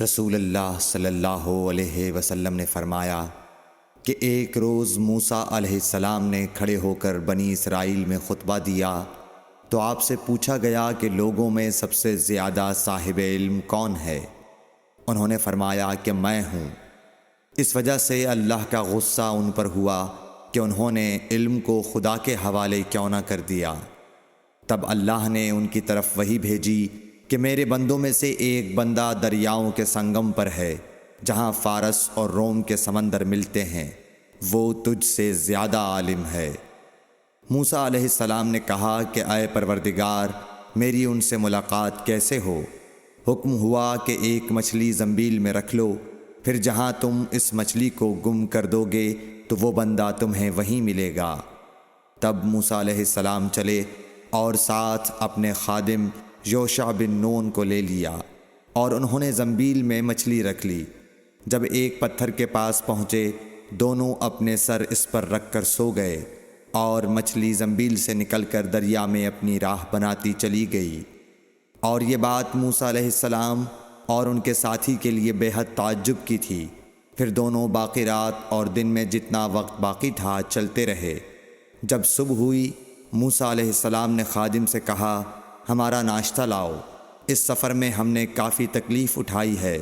رسول اللہ صلی اللہ علیہ وسلم نے فرمایا کہ ایک روز موسیٰ علیہ السلام نے کھڑے ہو کر بنی اسرائیل میں خطبہ دیا تو آپ سے پوچھا گیا کہ لوگوں میں سب سے زیادہ صاحب علم کون ہے؟ انہوں نے فرمایا کہ میں ہوں۔ اس وجہ سے اللہ کا غصہ ان پر ہوا کہ انہوں نے علم کو خدا کے حوالے کیوں نہ کر دیا۔ تب اللہ نے ان کی طرف وحی بھیجی کہ میرے بندوں میں سے ایک بندہ دریاؤں کے سنگم پر ہے جہاں فارس اور روم کے سمندر ملتے ہیں، وہ تجھ سے زیادہ عالم ہے۔ موسیٰ علیہ السلام نے کہا کہ اے پروردگار، میری ان سے ملاقات کیسے ہو؟ حکم ہوا کہ ایک مچھلی زنبیل میں رکھ لو، پھر جہاں تم اس مچھلی کو گم کر دو گے تو وہ بندہ تمہیں وہیں ملے گا۔ تب موسیٰ علیہ السلام چلے اور ساتھ اپنے خادم یوشع بن نون کو لے لیا، اور انہوں نے زنبیل میں مچھلی رکھ لی۔ جب ایک پتھر کے پاس پہنچے، دونوں اپنے سر اس پر رکھ کر سو گئے، اور مچھلی زنبیل سے نکل کر دریا میں اپنی راہ بناتی چلی گئی۔ اور یہ بات موسیٰ علیہ السلام اور ان کے ساتھی کے لیے بے حد تعجب کی تھی۔ پھر دونوں باقی رات اور دن میں جتنا وقت باقی تھا چلتے رہے۔ جب صبح ہوئی، موسیٰ علیہ السلام نے خادم سے کہا، ہمارا ناشتہ لاؤ، اس سفر میں ہم نے کافی تکلیف اٹھائی ہے۔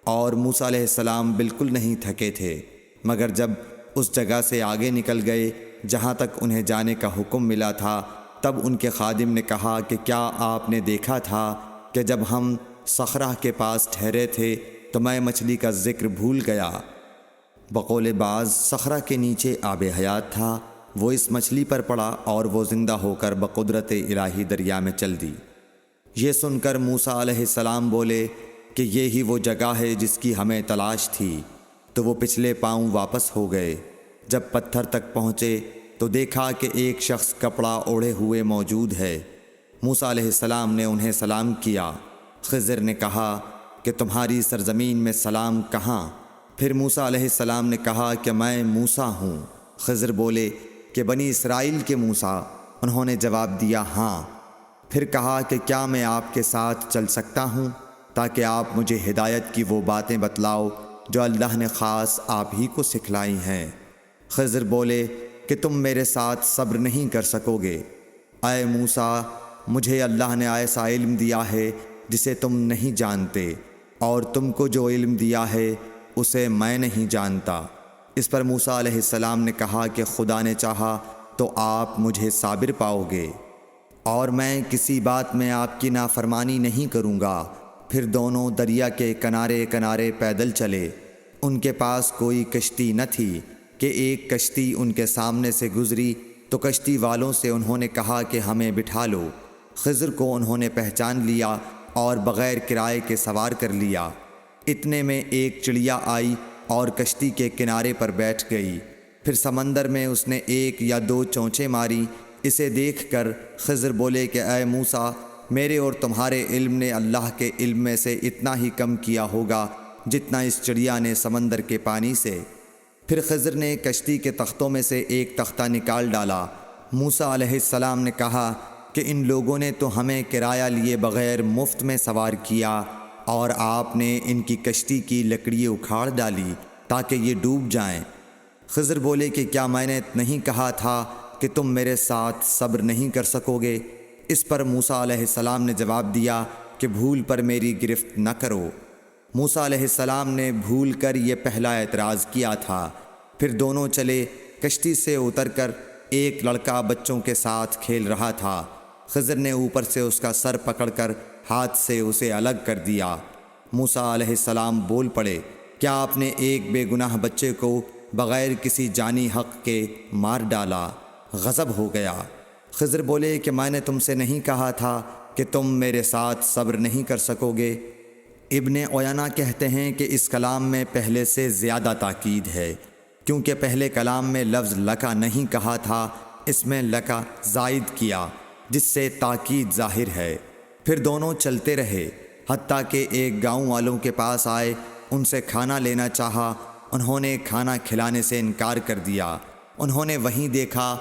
اور موسیٰ علیہ السلام بالکل نہیں تھکے تھے، مگر جب اس جگہ سے آگے نکل گئے جہاں تک انہیں جانے کا حکم ملا تھا، تب ان کے خادم نے کہا کہ کیا آپ نے دیکھا تھا کہ جب ہم صخرہ کے پاس ٹھہرے تھے تو میں مچھلی کا ذکر بھول گیا؟ بقول بعض صخرہ کے نیچے آب حیات تھا، وہ اس مچھلی پر پڑا اور وہ زندہ ہو کر بقدرت الہی دریا میں چل دی۔ یہ سن کر موسیٰ علیہ السلام بولے کہ یہی وہ جگہ ہے جس کی ہمیں تلاش تھی، تو وہ پچھلے پاؤں واپس ہو گئے۔ جب پتھر تک پہنچے تو دیکھا کہ ایک شخص کپڑا اوڑھے ہوئے موجود ہے۔ موسیٰ علیہ السلام نے انہیں سلام کیا۔ خضر نے کہا کہ تمہاری سرزمین میں سلام کہاں؟ پھر موسیٰ علیہ السلام نے کہا کہ میں موسیٰ ہوں۔ خضر بولے کہ بنی اسرائیل کے موسیٰ؟ انہوں نے جواب دیا ہاں۔ پھر کہا کہ کیا میں آپ کے ساتھ چل سکتا ہوں تاکہ آپ مجھے ہدایت کی وہ باتیں بتلاؤ جو اللہ نے خاص آپ ہی کو سکھلائی ہیں؟ خضر بولے کہ تم میرے ساتھ صبر نہیں کر سکو گے۔ اے موسیٰ، مجھے اللہ نے ایسا علم دیا ہے جسے تم نہیں جانتے، اور تم کو جو علم دیا ہے اسے میں نہیں جانتا۔ اس پر موسیٰ علیہ السلام نے کہا کہ خدا نے چاہا تو آپ مجھے صابر پاؤ گے، اور میں کسی بات میں آپ کی نافرمانی نہیں کروں گا۔ پھر دونوں دریا کے کنارے کنارے پیدل چلے۔ ان کے پاس کوئی کشتی نہ تھی کہ ایک کشتی ان کے سامنے سے گزری تو کشتی والوں سے انہوں نے کہا کہ ہمیں بٹھا لو۔ خضر کو انہوں نے پہچان لیا اور بغیر کرائے کے سوار کر لیا۔ اتنے میں ایک چڑیا آئی اور کشتی کے کنارے پر بیٹھ گئی۔ پھر سمندر میں اس نے ایک یا دو چونچیں ماری۔ اسے دیکھ کر خضر بولے کہ اے موسیٰ، میرے اور تمہارے علم نے اللہ کے علم میں سے اتنا ہی کم کیا ہوگا جتنا اس چڑیا نے سمندر کے پانی سے۔ پھر خضر نے کشتی کے تختوں میں سے ایک تختہ نکال ڈالا۔ موسیٰ علیہ السلام نے کہا کہ ان لوگوں نے تو ہمیں کرایہ لیے بغیر مفت میں سوار کیا، اور آپ نے ان کی کشتی کی لکڑی اکھاڑ ڈالی تاکہ یہ ڈوب جائیں۔ خضر بولے کہ کیا میں نے نہیں کہا تھا کہ تم میرے ساتھ صبر نہیں کر سکو گے؟ اس پر موسیٰ علیہ السلام نے جواب دیا کہ بھول پر میری گرفت نہ کرو۔ موسیٰ علیہ السلام نے بھول کر یہ پہلا اعتراض کیا تھا۔ پھر دونوں چلے۔ کشتی سے اتر کر ایک لڑکا بچوں کے ساتھ کھیل رہا تھا۔ خضر نے اوپر سے اس کا سر پکڑ کر ہاتھ سے اسے الگ کر دیا۔ موسیٰ علیہ السلام بول پڑے، کیا آپ نے ایک بے گناہ بچے کو بغیر کسی جانی حق کے مار ڈالا؟ غضب ہو گیا۔ خضر بولے کہ میں نے تم سے نہیں کہا تھا کہ تم میرے ساتھ صبر نہیں کر سکو گے؟ ابن عیینہ کہتے ہیں کہ اس کلام میں پہلے سے زیادہ تاکید ہے، کیونکہ پہلے کلام میں لفظ لکا نہیں کہا تھا، اس میں لکا زائد کیا، جس سے تاکید ظاہر ہے۔ پھر دونوں چلتے رہے، حتیٰ کہ ایک گاؤں والوں کے پاس آئے، ان سے کھانا لینا چاہا۔ انہوں نے کھانا کھلانے سے انکار کر دیا۔ انہوں نے وہیں دیکھا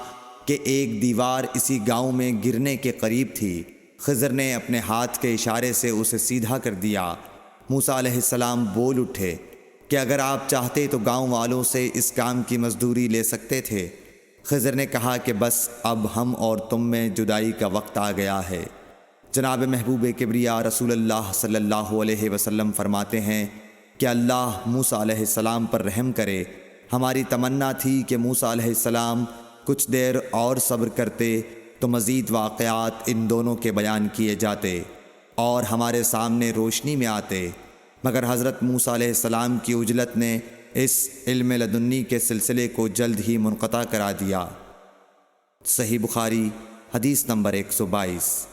کہ ایک دیوار اسی گاؤں میں گرنے کے قریب تھی۔ خضر نے اپنے ہاتھ کے اشارے سے اسے سیدھا کر دیا۔ موسیٰ علیہ السلام بول اٹھے کہ اگر آپ چاہتے تو گاؤں والوں سے اس کام کی مزدوری لے سکتے تھے۔ خضر نے کہا کہ بس اب ہم اور تم میں جدائی کا وقت آ گیا ہے۔ جناب محبوب کبریا رسول اللہ صلی اللہ علیہ وسلم فرماتے ہیں کہ اللہ موسیٰ علیہ السلام پر رحم کرے۔ ہماری تمنا تھی کہ موسیٰ علیہ السلام کچھ دیر اور صبر کرتے تو مزید واقعات ان دونوں کے بیان کیے جاتے اور ہمارے سامنے روشنی میں آتے، مگر حضرت موسیٰ علیہ السلام کی عجلت نے اس علم لدنی کے سلسلے کو جلد ہی منقطع کرا دیا۔ صحیح بخاری حدیث نمبر 122۔